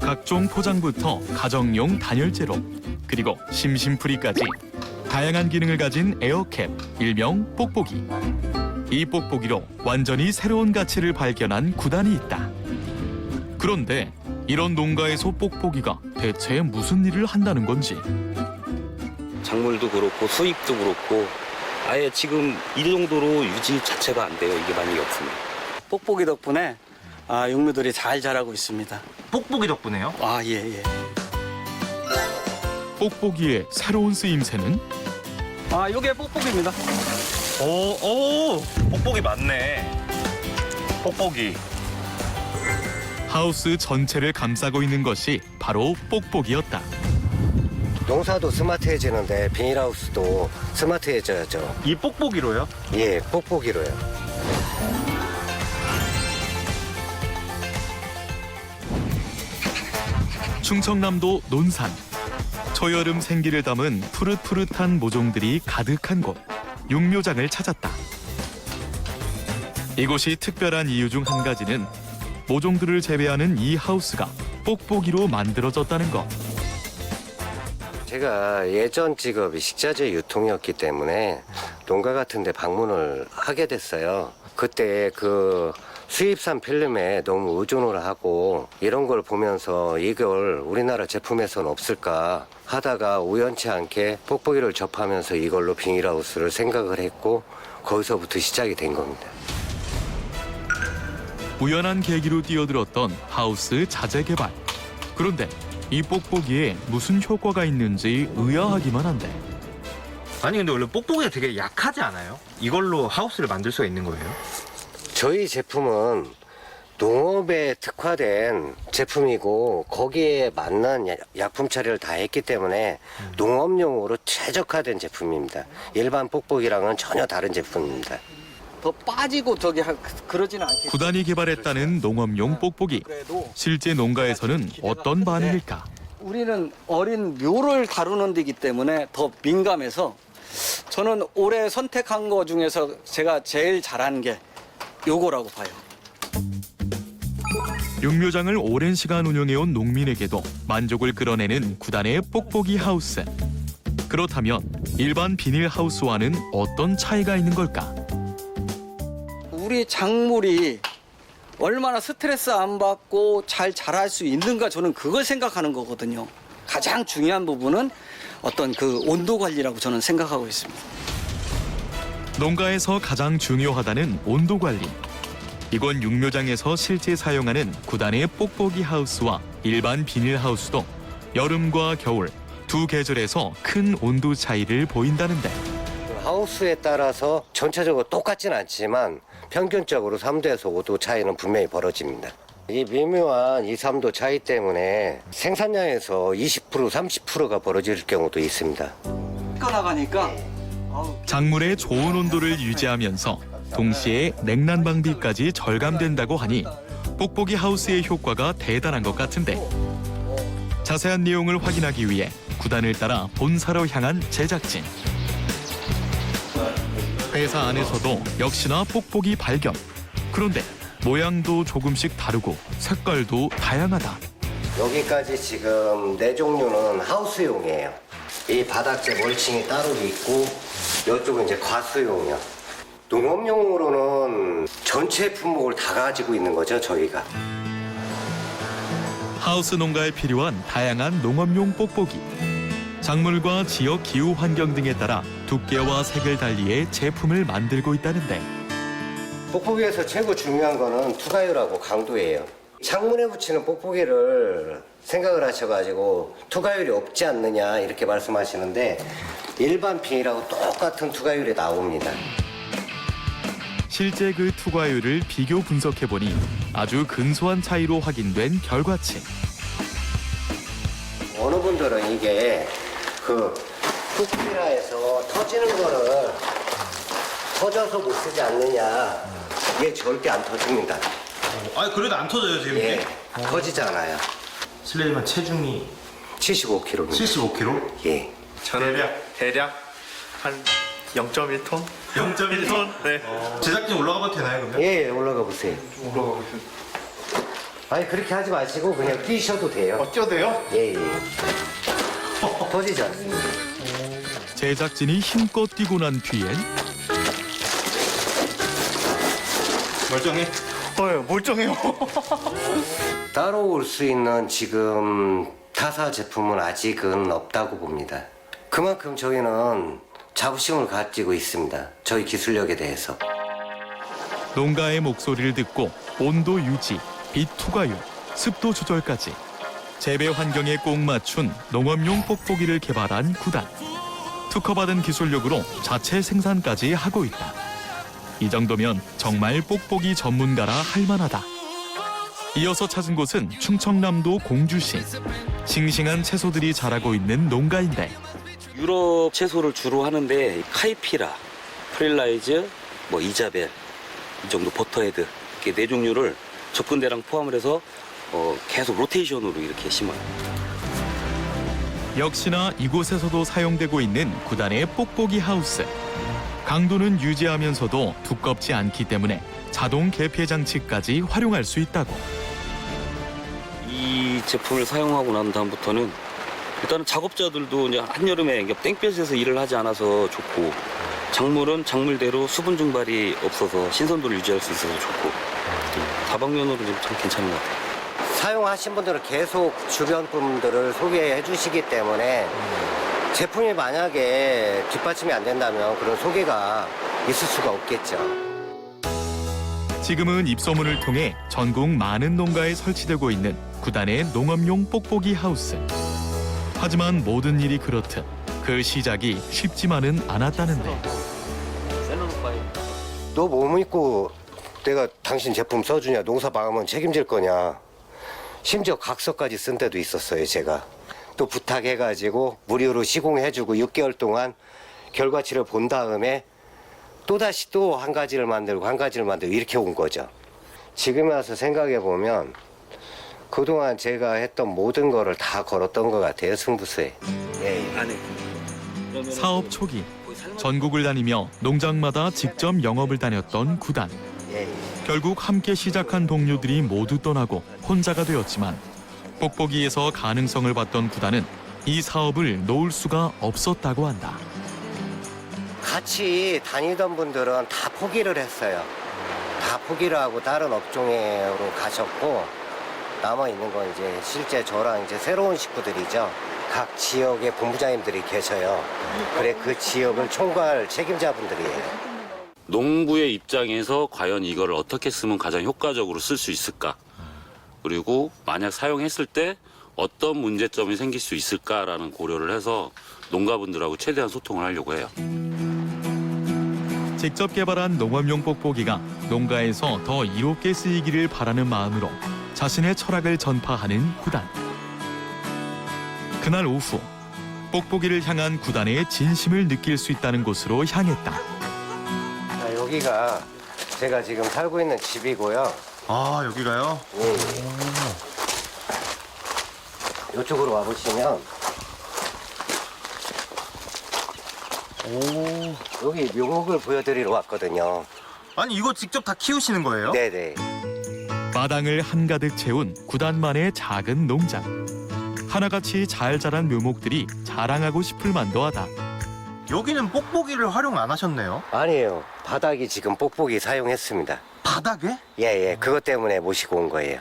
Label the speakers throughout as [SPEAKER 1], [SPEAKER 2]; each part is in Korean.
[SPEAKER 1] 각종 포장부터 가정용 단열재로 그리고 심심풀이까지 다양한 기능을 가진 에어캡, 일명 뽁뽁이. 이 뽁뽁이로 완전히 새로운 가치를 발견한 구단이 있다. 그런데 이런 농가에서 뽁뽁이가 대체 무슨 일을 한다는 건지.
[SPEAKER 2] 작물도 그렇고 수입도 그렇고 아예 지금 이 정도로 유지 자체가 안 돼요. 이게 많이 없습니다.
[SPEAKER 3] 뽁뽁이 덕분에 육묘들이 잘 자라고 있습니다.
[SPEAKER 4] 뽁뽁이 덕분에요?
[SPEAKER 3] 예.
[SPEAKER 1] 뽁뽁이의 새로운 쓰임새는
[SPEAKER 3] 요게 뽁뽁이입니다.
[SPEAKER 4] 오, 뽁뽁이 맞네. 뽁뽁이.
[SPEAKER 1] 하우스 전체를 감싸고 있는 것이 바로 뽁뽁이였다.
[SPEAKER 5] 농사도 스마트해지는데 비닐하우스도 스마트해져야죠.
[SPEAKER 4] 이 뽁뽁이로요?
[SPEAKER 5] 예, 뽁뽁이로요.
[SPEAKER 1] 충청남도 논산. 초여름 생기를 담은 푸릇푸릇한 모종들이 가득한 곳, 육묘장을 찾았다. 이곳이 특별한 이유 중 한 가지는 모종들을 재배하는 이 하우스가 뽁뽁이로 만들어졌다는 것.
[SPEAKER 5] 제가 예전 직업이 식자재 유통이었기 때문에 농가 같은 데 방문을 하게 됐어요. 그때 그 수입산 필름에 너무 의존을 하고 이런 걸 보면서 이걸 우리나라 제품에서는 없을까 하다가 우연치 않게 뽁뽁이를 접하면서 이걸로 비닐하우스를 생각을 했고 거기서부터 시작이 된 겁니다.
[SPEAKER 1] 우연한 계기로 뛰어들었던 하우스 자재 개발. 그런데 이 뽁뽁이에 무슨 효과가 있는지 의아하기만 한데.
[SPEAKER 4] 아니 근데 원래 뽁뽁이가 되게 약하지 않아요? 이걸로 하우스를 만들 수가 있는 거예요?
[SPEAKER 5] 저희 제품은 농업에 특화된 제품이고 거기에 맞는 약품 처리를 다 했기 때문에 농업용으로 최적화된 제품입니다. 일반 뽁뽁이랑은 전혀 다른 제품입니다.
[SPEAKER 3] 더 빠지고 그러지는 않겠죠.
[SPEAKER 1] 구단이 개발했다는 농업용 뽁뽁이.
[SPEAKER 3] 그래도
[SPEAKER 1] 실제 농가에서는 어떤 반응일까?
[SPEAKER 3] 우리는 어린 묘를 다루는 데이기 때문에 더 민감해서 저는 올해 선택한 거 중에서 제가 제일 잘한 게 요거라고 봐요.
[SPEAKER 1] 육묘장을 오랜 시간 운영해온 농민에게도 만족을 끌어내는 구단의 뽁뽁이 하우스. 그렇다면 일반 비닐 하우스와는 어떤 차이가 있는 걸까?
[SPEAKER 3] 우리 작물이 얼마나 스트레스 안 받고 잘 자랄 수 있는가 저는 그걸 생각하는 거거든요. 가장 중요한 부분은 어떤 그 온도 관리라고 저는 생각하고 있습니다.
[SPEAKER 1] 농가에서 가장 중요하다는 온도 관리. 이건 육묘장에서 실제 사용하는 구단의 뽁뽁이 하우스와 일반 비닐 하우스도 여름과 겨울 두 계절에서 큰 온도 차이를 보인다는데.
[SPEAKER 5] 하우스에 따라서 전체적으로 똑같진 않지만 평균적으로 3도에서 5도 차이는 분명히 벌어집니다. 이 미묘한 2, 3도 차이 때문에 생산량에서 20%, 30%가 벌어질 경우도 있습니다.
[SPEAKER 3] 꺼나가니까
[SPEAKER 1] 작물의 좋은 온도를 유지하면서 동시에 냉난 방비까지 절감된다고 하니 뽁뽁이 하우스의 효과가 대단한 것 같은데. 자세한 내용을 확인하기 위해 구단을 따라 본사로 향한 제작진. 회사 안에서도 역시나 뽁뽁이 발견. 그런데 모양도 조금씩 다르고 색깔도 다양하다.
[SPEAKER 5] 여기까지 지금 4종류는 하우스용이에요. 이 바닥재 멀칭이 따로 있고 이쪽은 이제 과수용이요. 농업용으로는 전체 품목을 다 가지고 있는 거죠, 저희가.
[SPEAKER 1] 하우스 농가에 필요한 다양한 농업용 뽁뽁이. 작물과 지역 기후 환경 등에 따라 두께와 색을 달리해 제품을 만들고 있다는데.
[SPEAKER 5] 뽁뽁이에서 최고 중요한 거는 투과율하고 강도예요. 창문에 붙이는 뽁뽁이를 생각을 하셔가지고 투과율이 없지 않느냐 이렇게 말씀하시는데 일반 비닐하고 똑같은 투과율이 나옵니다.
[SPEAKER 1] 실제 그 투과율을 비교 분석해보니 아주 근소한 차이로 확인된 결과치.
[SPEAKER 5] 어느 분들은 이게 그 쿡피라에서 터지는 거를 터져서 못 쓰지 않느냐. 이게 절대 안 터집니다.
[SPEAKER 4] 아니 그래도 안 터져요 지금
[SPEAKER 5] 예,
[SPEAKER 4] 이게?
[SPEAKER 5] 터지잖아요.
[SPEAKER 4] 실례지만 체중이
[SPEAKER 5] 75kg입니다.
[SPEAKER 4] 75kg?
[SPEAKER 5] 예.
[SPEAKER 6] 대략 한 0.1톤?
[SPEAKER 4] 0.1톤?
[SPEAKER 6] 네.
[SPEAKER 4] 제작진 올라가 봐도 되나요 그러면?
[SPEAKER 5] 예, 올라가 보세요. 아니 그렇게 하지 마시고 그냥 뛰셔도 돼요.
[SPEAKER 6] 어쩌대요?
[SPEAKER 5] 예, 예. 터지지 않습니다.
[SPEAKER 1] 제작진이 힘껏 뛰고 난 뒤엔
[SPEAKER 6] 멀쩡해? 멀쩡해요.
[SPEAKER 5] 따라올 수 있는 지금 타사 제품은 아직은 없다고 봅니다. 그만큼 저희는 자부심을 가지고 있습니다. 저희 기술력에 대해서.
[SPEAKER 1] 농가의 목소리를 듣고 온도 유지, 빛 투과율, 습도 조절까지 재배 환경에 꼭 맞춘 농업용 뽁뽁이를 개발한 구단. 특허받은 기술력으로 자체 생산까지 하고 있다. 이 정도면 정말 뽁뽁이 전문가라 할 만하다. 이어서 찾은 곳은 충청남도 공주시. 싱싱한 채소들이 자라고 있는 농가인데
[SPEAKER 2] 유럽 채소를 주로 하는데 카이피라, 프릴라이즈, 이자벨 이 정도 버터헤드 이렇게 4종류를 접근대랑 포함을 해서 계속 로테이션으로 이렇게 심어요.
[SPEAKER 1] 역시나 이곳에서도 사용되고 있는 구단의 뽁뽁이 하우스. 강도는 유지하면서도 두껍지 않기 때문에 자동 개폐 장치까지 활용할 수 있다고.
[SPEAKER 2] 이 제품을 사용하고 난 다음부터는 일단은 작업자들도 이제 한여름에 땡볕에서 일을 하지 않아서 좋고, 작물은 작물대로 수분 증발이 없어서 신선도를 유지할 수 있어서 좋고, 다방면으로 좀 참 괜찮은 것 같아요.
[SPEAKER 5] 사용하신 분들은 계속 주변 분들을 소개해 주시기 때문에 제품이 만약에 뒷받침이 안 된다면 그런 소개가 있을 수가 없겠죠.
[SPEAKER 1] 지금은 입소문을 통해 전국 많은 농가에 설치되고 있는 구단의 농업용 뽁뽁이 하우스. 하지만 모든 일이 그렇듯 그 시작이 쉽지만은 않았다는데.
[SPEAKER 5] 너 뭐 믿고 내가 당신 제품 써주냐, 농사 망하면 책임질 거냐. 심지어 각서까지 쓴 때도 있었어요, 제가. 또 부탁해가지고 무료로 시공해주고 6개월 동안 결과치를 본 다음에 또다시 또 한 가지를 만들고 한 가지를 만들고 이렇게 온 거죠. 지금 와서 생각해보면 그동안 제가 했던 모든 거를 다 걸었던 것 같아요, 승부수에. 예.
[SPEAKER 2] 안에
[SPEAKER 1] 사업 초기 전국을 다니며 농장마다 직접 영업을 다녔던 구단.
[SPEAKER 5] 예.
[SPEAKER 1] 결국 함께 시작한 동료들이 모두 떠나고 혼자가 되었지만 뽁뽁이에서 가능성을 봤던 구단은 이 사업을 놓을 수가 없었다고 한다.
[SPEAKER 5] 같이 다니던 분들은 다 포기를 했어요. 다 포기를 하고 다른 업종으로 가셨고, 남아있는 건 이제 실제 저랑 이제 새로운 식구들이죠. 각 지역의 본부장님들이 계셔요. 그래, 그 지역을 총괄 책임자분들이에요.
[SPEAKER 2] 농부의 입장에서 과연 이걸 어떻게 쓰면 가장 효과적으로 쓸 수 있을까? 그리고 만약 사용했을 때 어떤 문제점이 생길 수 있을까라는 고려를 해서 농가분들하고 최대한 소통을 하려고 해요.
[SPEAKER 1] 직접 개발한 농업용 뽁뽁이가 농가에서 더 이롭게 쓰이기를 바라는 마음으로 자신의 철학을 전파하는 구단. 그날 오후 뽁뽁이를 향한 구단의 진심을 느낄 수 있다는 곳으로 향했다.
[SPEAKER 5] 자, 여기가 제가 지금 살고 있는 집이고요.
[SPEAKER 4] 아, 여기가요?
[SPEAKER 5] 예. 이쪽으로 와보시면 여기 묘목을 보여드리러 왔거든요.
[SPEAKER 4] 아니, 이거 직접 다 키우시는 거예요?
[SPEAKER 5] 네네.
[SPEAKER 1] 마당을 한가득 채운 구단만의 작은 농장. 하나같이 잘 자란 묘목들이 자랑하고 싶을 만도 하다.
[SPEAKER 4] 여기는 뽁뽁이를 활용 안 하셨네요.
[SPEAKER 5] 아니에요. 바닥이 지금 뽁뽁이 사용했습니다.
[SPEAKER 4] 바닥에?
[SPEAKER 5] 예. 그것 때문에 모시고 온 거예요.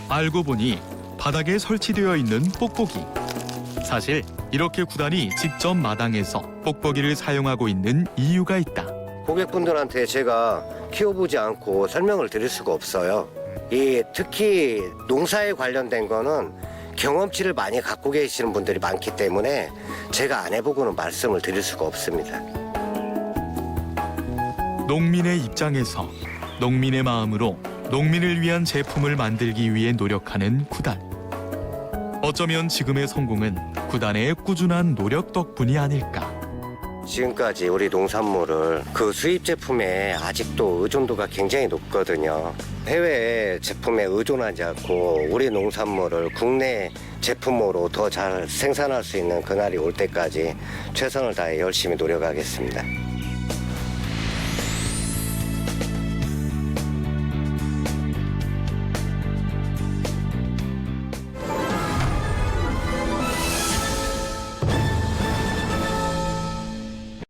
[SPEAKER 1] 알고 보니 바닥에 설치되어 있는 뽁뽁이. 사실 이렇게 구단이 직접 마당에서 뽁뽁이를 사용하고 있는 이유가 있다.
[SPEAKER 5] 고객분들한테 제가 키워보지 않고 설명을 드릴 수가 없어요. 특히 농사에 관련된 거는 경험치를 많이 갖고 계시는 분들이 많기 때문에 제가 안 해보고는 말씀을 드릴 수가 없습니다.
[SPEAKER 1] 농민의 입장에서 농민의 마음으로 농민을 위한 제품을 만들기 위해 노력하는 구단. 어쩌면 지금의 성공은 구단의 꾸준한 노력 덕분이 아닐까.
[SPEAKER 5] 지금까지 우리 농산물을 그 수입 제품에 아직도 의존도가 굉장히 높거든요. 해외 제품에 의존하지 않고 우리 농산물을 국내 제품으로 더 잘 생산할 수 있는 그날이 올 때까지 최선을 다해 열심히 노력하겠습니다.